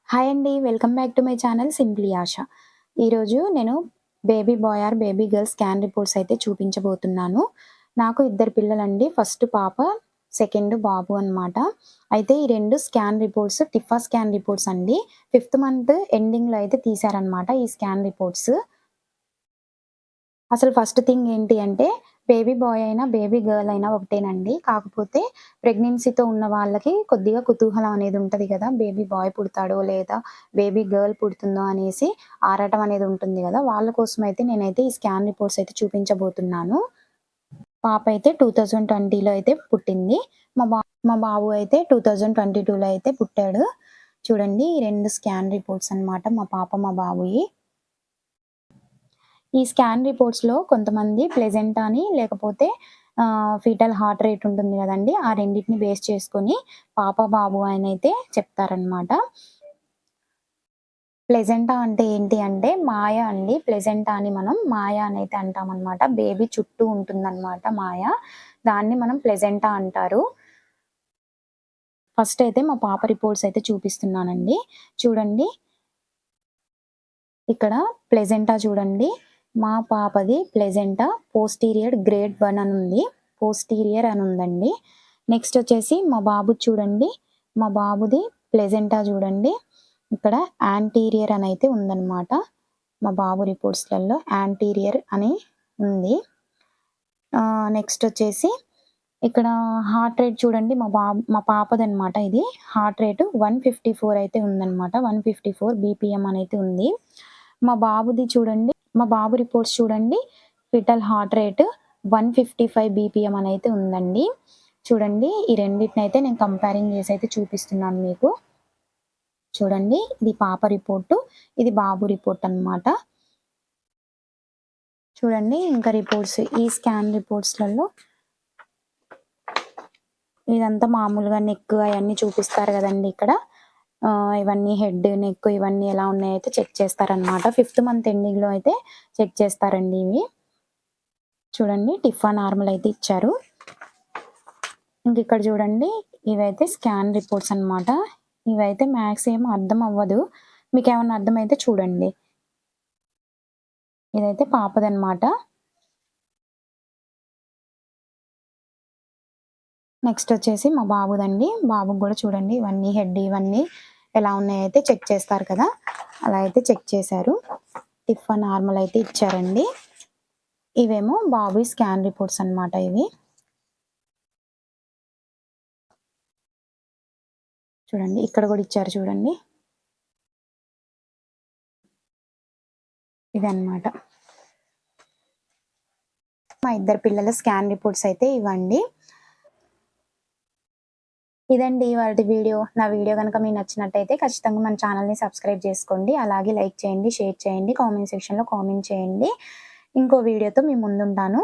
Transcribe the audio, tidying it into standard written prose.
Hi అండి. Welcome back to my channel simply Asha. ఈరోజు నేను baby boy or baby girl scan reports అయితే చూపించబోతున్నాను. నాకు ఇద్దరు పిల్లలండి. ఫస్ట్ పాప, సెకండ్ బాబు అనమాట. అయితే ఈ 2 scan reports TIFFA scan reports అండి. 5th మంత్ ఎండింగ్‌లో అయితే తీశారనమాట ఈ స్కాన్ రిపోర్ట్స్. అసలు ఫస్ట్ థింగ్ ఏంటి అంటే, బేబీ బాయ్ అయినా, బేబీ గర్ల్ అయినా ఒకటేనండి. కాకపోతే ప్రెగ్నెన్సీతో ఉన్న వాళ్ళకి కొద్దిగా కుతూహలం అనేది ఉంటది గదా! బేబీ బాయ్ పుడతాడో, లేదా బేబీ గర్ల్ పుడుతుందో అనేసి ఆరాటం అనేది ఉంటుంది గదా! వాళ్ళ కోసమయితే నేనైతే ఈ స్కాన్ రిపోర్ట్స్ అయితే చూపించబోతున్నాను. పాప అయితే 2020లో అయితే పుట్టింది. మా బా మా బాబు అయితే 2022లో అయితే పుట్టాడు. చూడండి ఈ 2 స్కాన్ రిపోర్ట్స్ అన్నమాట. మా పాప, మా బాబుయి. ఈ స్కాన్ రిపోర్ట్స్‌లో కొంతమంది ప్లెజెంటా అని లేకపోతే ఫీటల్ హార్ట్ రేట్ ఉంటుంది గదండీ! ఆ రెండిటిని బేస్ చేసుకొని పాప, బాబు అనైతే చెప్తారనమాట. ప్లెజెంటా అంటే ఏంటి అంటే మాయ అండి. ప్లెజెంటా అని మనం మాయ అనైతే అంటామనమాట. బేబీ చుట్టూ ఉంటుందనమాట మాయ. దాన్ని మనం ప్లెజెంటా అంటారు. ఫస్ట్ అయితే మా పాప రిపోర్ట్స్ అయితే చూపిస్తున్నానండి. చూడండి ఇక్కడ ప్లెజెంటా చూడండి. మా పాపది ప్లెజెంటా పోస్టీరియర్ గ్రేడ్ 1 అనుంది. పోస్టీరియర్ అనుందండి. నెక్స్ట్ వచ్చేసి మా బాబుది చూడండి. మా బాబుది ప్లెజెంటా చూడండి. ఇక్కడ యాంటీరియర్ అనైతే ఉందనమాట. మా బాబు రిపోర్ట్స్‌లలో యాంటీరియర్ అని ఉంది. నెక్స్ట్ వచ్చేసి ఇక్కడ హార్ట్ రేట్ చూడండి. మా పాపదనమాట ఇది. హార్ట్ రేట్ 154 అయితే ఉందనమాట. 154 బీపీఎం అనైతే ఉంది. మా బాబుది చూడండి. మా బాబు రిపోర్ట్స్ చూడండి. ఫిటల్ హార్ట్ రేట్ 155 బీపీఎం అనైతే ఉందండి. చూడండి ఈ రెండిటినైతే నేను కంపేరింగ్ చేసి అయితే చూపిస్తున్నాను మీకు. చూడండి ఇది పాప రిపోర్టు. ఇది బాబు రిపోర్ట్ అనమాట. చూడండి ఇంకా రిపోర్ట్స్ ఈ స్కాన్ రిపోర్ట్స్‌లలో ఇదంతా మామూలుగా నెక్ అయన్నీ చూపిస్తారు గదండీ ఇక్కడ. ఇవన్నీ హెడ్, నెక్ ఇవన్నీ ఎలా ఉన్నాయో అయితే చెక్ చేస్తారనమాట. 5th మంత్ ఎండింగ్‌లో అయితే చెక్ చేస్తారండి ఇవి. చూడండి టిఫా నార్మల్ అయితే ఇచ్చారు. ఇంకిక్కడ చూడండి ఇవైతే స్కాన్ రిపోర్ట్స్ అనమాట. ఇవైతే మ్యాథ్స్ ఏం అర్థం అవ్వదు. మీకేమన్నా అర్థమైతే చూడండి. ఇదైతే పాపదనమాట. నెక్స్ట్ వచ్చేసి మా బాబుదండి. బాబుకి గూడా చూడండి ఇవన్నీ హెడ్ ఇవన్నీ ఎలా ఉన్నాయో అయితే చెక్ చేస్తారు కదా! అలా అయితే చెక్ చేశారు. టిఫా నార్మల్ అయితే ఇచ్చారండి. ఇవేమో బాబుయి స్కాన్ రిపోర్ట్స్ అనమాట ఇవి. చూడండి ఇక్కడ గూడా ఇచ్చారు చూడండి. ఇదనమాట. మా ఇద్దరు పిల్లల స్కాన్ రిపోర్ట్స్ అయితే ఇవండి. ఇదండి ఇవాల్టి వీడియో. నా వీడియో గనుక మీకు నచ్చినట్టయితే ఖచ్చితంగా మన ఛానల్‌ని సబ్స్క్రైబ్ చేసుకోండి. అలాగే లైక్ చేయండి, షేర్ చేయండి, కామెంట్ సెక్షన్‌లో కామెంట్ చేయండి. ఇంకో వీడియోతో మీ ముందుంటాను.